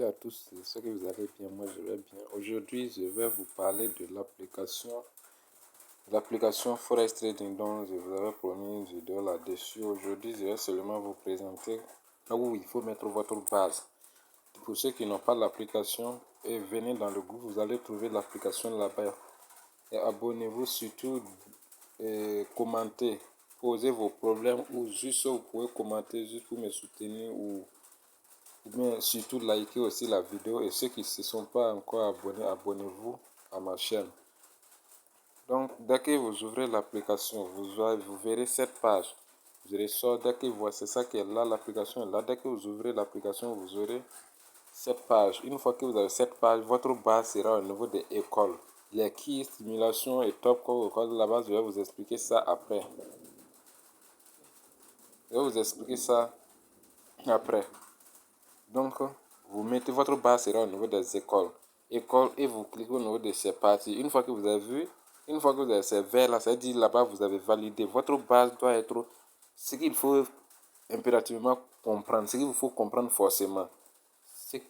Salut à tous, j'espère que vous allez bien, moi je vais bien. Aujourd'hui, je vais vous parler de l'application Forex Trading dont je vous avais promis une vidéo là-dessus. Aujourd'hui, je vais seulement vous présenter là où il faut mettre votre base. Pour ceux qui n'ont pas l'application, venez dans le groupe, vous allez trouver l'application là-bas. Et abonnez-vous surtout, et commentez, posez vos problèmes ou juste vous pouvez commenter juste pour me soutenir ou bien surtout likez aussi la vidéo et ceux qui ne se sont pas encore abonnés, abonnez-vous à ma chaîne. Donc dès que vous ouvrez l'application, vous verrez cette page. Vous verrez ça, dès que vous voyez, c'est ça qui est là, l'application est là. Dès que vous ouvrez l'application, vous aurez cette page. Une fois que vous avez cette page, votre base sera au niveau des écoles. Les keys, stimulation et top code là-bas, je vais vous expliquer ça après. Je vais vous expliquer ça après. Donc, vous mettez votre base sera au niveau des écoles. École et vous cliquez au niveau de ces parties. Une fois que vous avez vu, une fois que vous avez ces vers là, ça veut dire là-bas vous avez validé. Votre base doit être ce qu'il faut impérativement comprendre, ce qu'il vous faut comprendre forcément. Si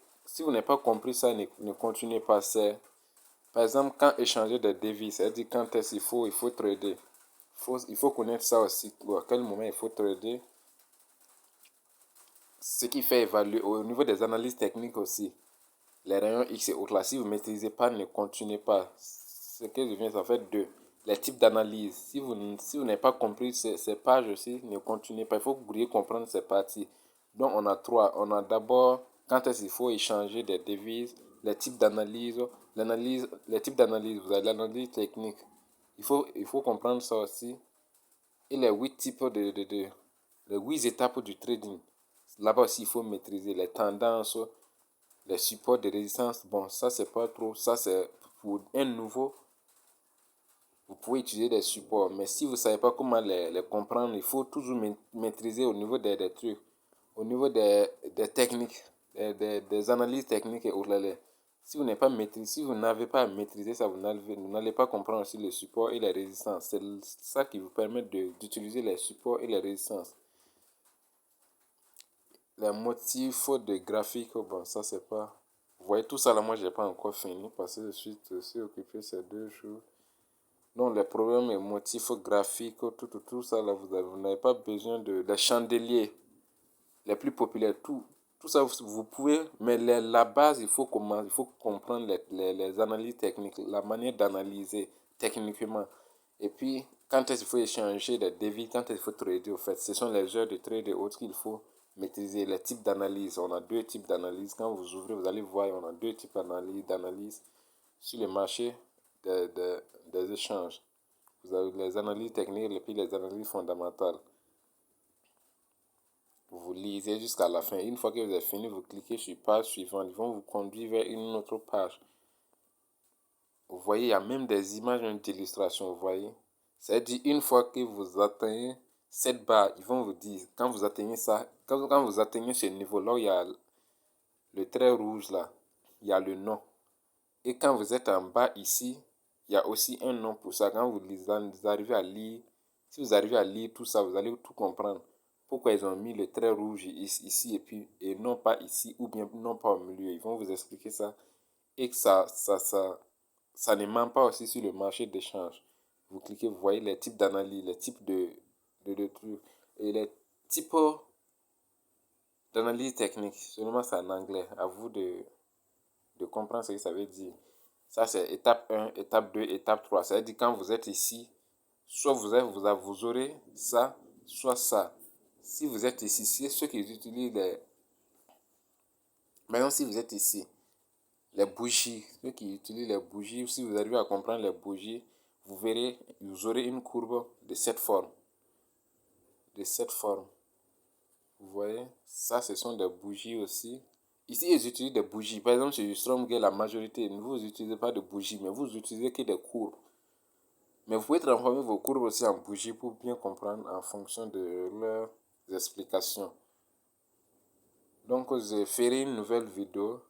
vous n'avez pas compris ça, ne continuez pas. Par exemple, quand échanger des devises, c'est-à-dire quand est-ce qu'il faut trader. Il faut connaître ça aussi. À quel moment il faut trader. Ce qui fait évaluer au niveau des analyses techniques aussi. Les rayons X et autres là, si vous ne maîtrisez pas, ne continuez pas. Ce que je viens, ça fait deux. Les types d'analyse. Si vous n'avez pas compris ces pages aussi, ne continuez pas. Il faut que vous pourriez comprendre ces parties. Donc, on a trois. On a d'abord, quand est-ce qu'il faut échanger des devises, les types d'analyse, les types d'analyse. Vous avez l'analyse technique. Il faut comprendre ça aussi. Et les 8 types les 8 étapes du trading. Là-bas aussi, il faut maîtriser les tendances, les supports de résistance. Bon, ça, c'est pas trop. Ça, c'est pour un nouveau. Vous pouvez utiliser des supports. Mais si vous ne savez pas comment les comprendre, il faut toujours maîtriser au niveau des trucs. Au niveau des techniques, des analyses techniques et autres. Si vous n'avez pas maîtrisé, si vous n'avez pas à maîtriser ça, vous n'allez pas comprendre aussi les supports et les résistances. C'est ça qui vous permet d'utiliser les supports et les résistances. Les motifs de graphique, bon, ça c'est pas. Vous voyez tout ça là, moi j'ai pas encore fini parce que je suis aussi occupé ces 2 jours. Donc les problèmes et motifs graphiques, tout ça là, vous n'avez pas besoin de les chandeliers les plus populaires, tout ça vous pouvez, mais la base, il faut comprendre les analyses techniques, la manière d'analyser techniquement. Et puis, quand est-ce qu'il faut échanger des devis, quand est-ce qu'il faut trader, au fait, ce sont les heures de trade et autres qu'il faut maîtriser. Les types d'analyse, on a 2 types d'analyse. Quand vous ouvrez, vous allez voir, on a 2 types d'analyse sur le marché des échanges. Vous avez les analyses techniques et puis les analyses fondamentales. Vous lisez jusqu'à la fin. Une fois que vous avez fini, vous cliquez sur page suivante. Ils vont vous conduire vers une autre page. Vous voyez, il y a même des images d'illustration. Vous voyez. C'est-à-dire, une fois que vous atteignez cette barre, ils vont vous dire, quand vous atteignez ça, quand vous atteignez ce niveau-là, il y a le trait rouge là, il y a le nom. Et quand vous êtes en bas ici, il y a aussi un nom pour ça. Quand vous arrivez à lire, si vous arrivez à lire tout ça, vous allez tout comprendre. Pourquoi ils ont mis le trait rouge ici et non pas ici ou bien non pas au milieu. Ils vont vous expliquer ça. Et que ça ne ment pas aussi sur le marché d'échange. Vous cliquez, vous voyez les types d'analyse, les types de trucs. Et les types d'analyse technique. Seulement c'est en anglais. À vous de comprendre ce que ça veut dire. Ça, c'est étape 1, étape 2, étape 3. Ça veut dire quand vous êtes ici, soit vous aurez ça, soit ça. Si vous êtes ici, c'est ceux qui utilisent les... Maintenant, si vous êtes ici, les bougies, ceux qui utilisent les bougies, si vous arrivez à comprendre les bougies, vous verrez, vous aurez une courbe de cette forme. De cette forme. Vous voyez, ça, ce sont des bougies aussi. Ici, ils utilisent des bougies. Par exemple, sur Stromgate, la majorité, vous n'utilisez pas de bougies, mais vous utilisez que des courbes. Mais vous pouvez transformer vos courbes aussi en bougies pour bien comprendre en fonction de leurs explications. Donc, je ferai une nouvelle vidéo.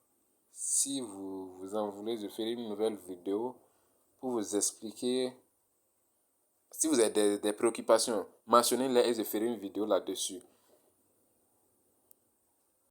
Si vous en voulez, je ferai une nouvelle vidéo pour vous expliquer. Si vous avez des préoccupations, mentionnez-les et je ferai une vidéo là-dessus.